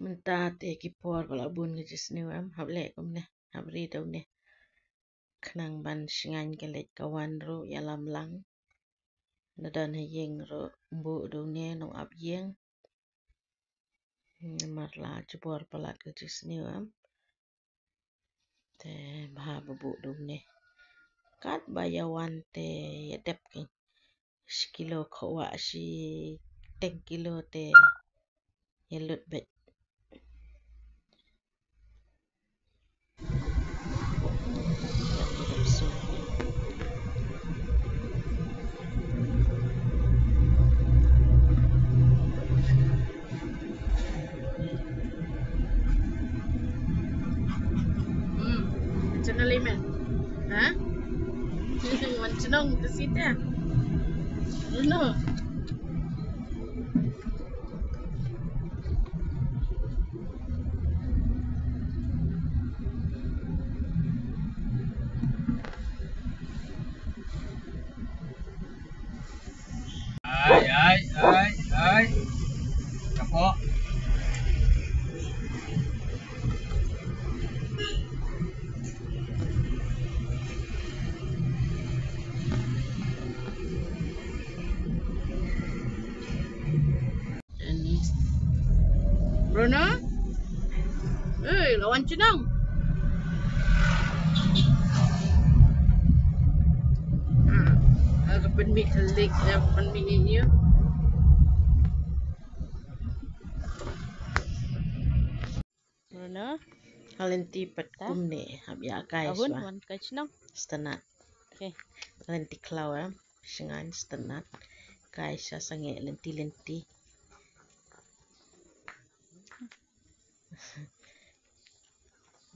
Mentate kipor kalau bun ke jesni am hablek kum ne habri tau ne kenang ban singan kelet kawan ro yalam lang nadan hayeng ro mbu do ne no ab yeng marla jebor palat ke jesni am te bha bu do ne kat bayawan te yadep ke kilo khawa si 10 kilo te yelut bet channel email ha manchunong ke situ ya no Ai kapok Bruno lawan cunong kapan mi klik kapan mi ini Bruno halenti pat kumne hab ya kai Ahun swa wan kai chnong. stanat Okay. lenti klaw singan stanat kai sa sange lenti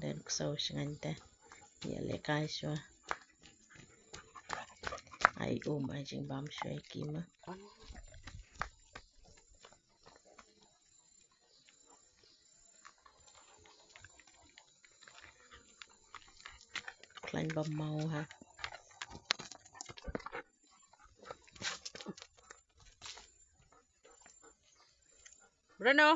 dan kusau singan te ya le kai swa ai ajing bam shwe kima klan bam mau ha Bruno.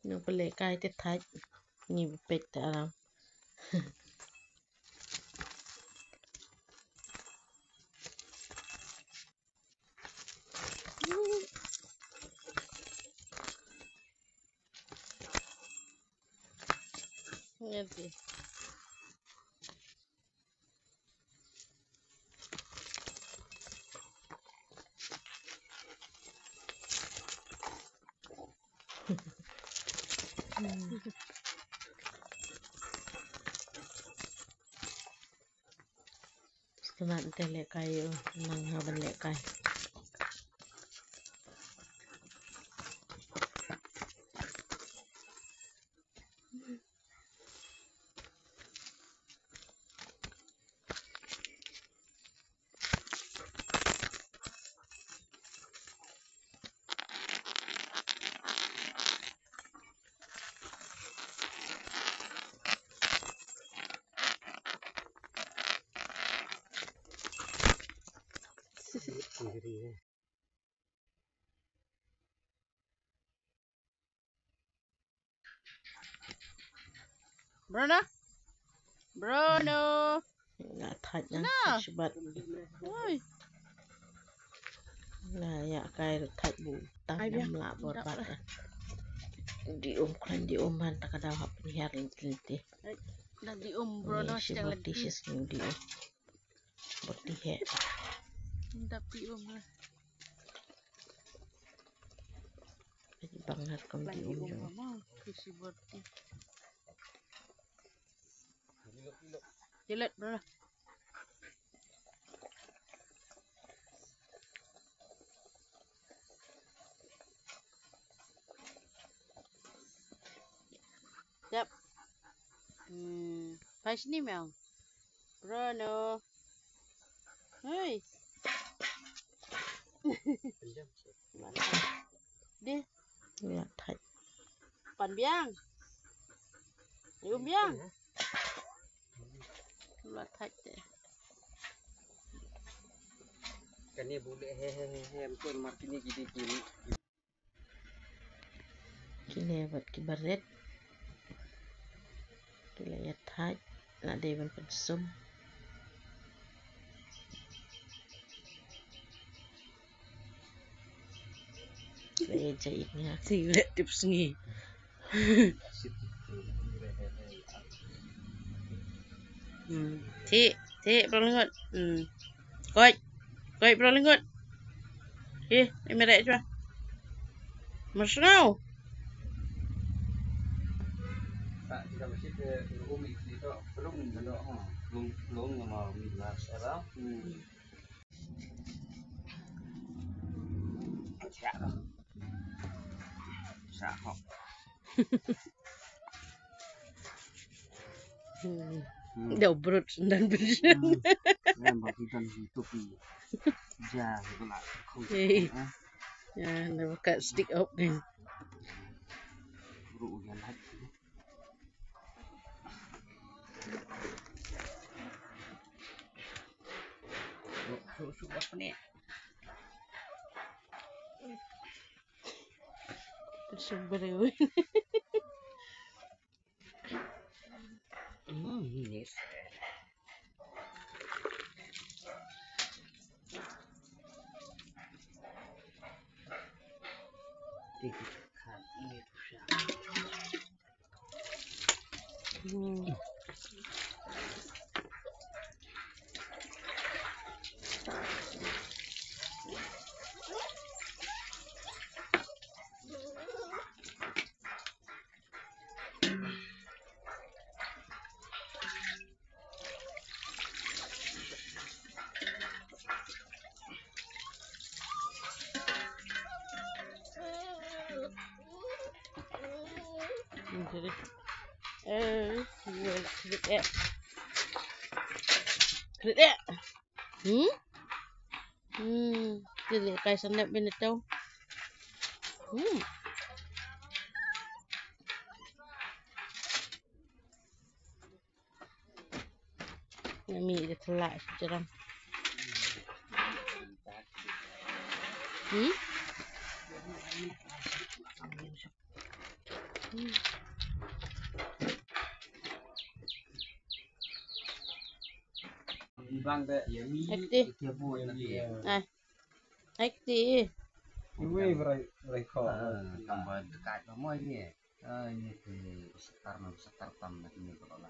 no pele kai te thai ni pet ta aram Ngerti. stanat te le kai nang ha ban le kai Bruno. Bruno. nga thai na Nah. shibat Oi. na ya kai thai bu ta Ai biar. nam la bor Tak bat lah. di klan di han takada hap ni har lenti Dah di Bruno ni sedang shibat lagi. dishes ni di boti he Dah pi lah. jadi bangat kom di jo Mama kisi berti. Jelat Bruno. Yap. Pai sini Mel. Bruno. Hei. Đi, Là thạch. Pan Biang. Yêu Biang. Là thạch đấy. Cái này bố lệ hem tuần mặt cái này gini. Kinewat kibaret. Kilayat thạch. Là để mình phần sum. Kilayat jahit nga. Sila tips ngi. Thị, bro lingot. Coi, bro lingot. Ini merek cua. Masngau. Pak kita mesti ke umi itu belum mau minat sekarang. Dạ rồi. Dạ học. Đầu brut dan bersih. Em bảo kita itu pi. Ja, itu lah. Ya, nak buka stick up ni. Buru yang lain. Susu apa ni? Sumber Ini. Kan ini susah. Jadi, kredit. Kredit. Jadi kayak snap ini tau. Nami dia telak cerang. Bang deh, ya mi. Aktif. Dia boleh dia. Aktif. Iwe rekod. Tambah dekat sama ini. Ini ke setar tam lagi ni kalau lah.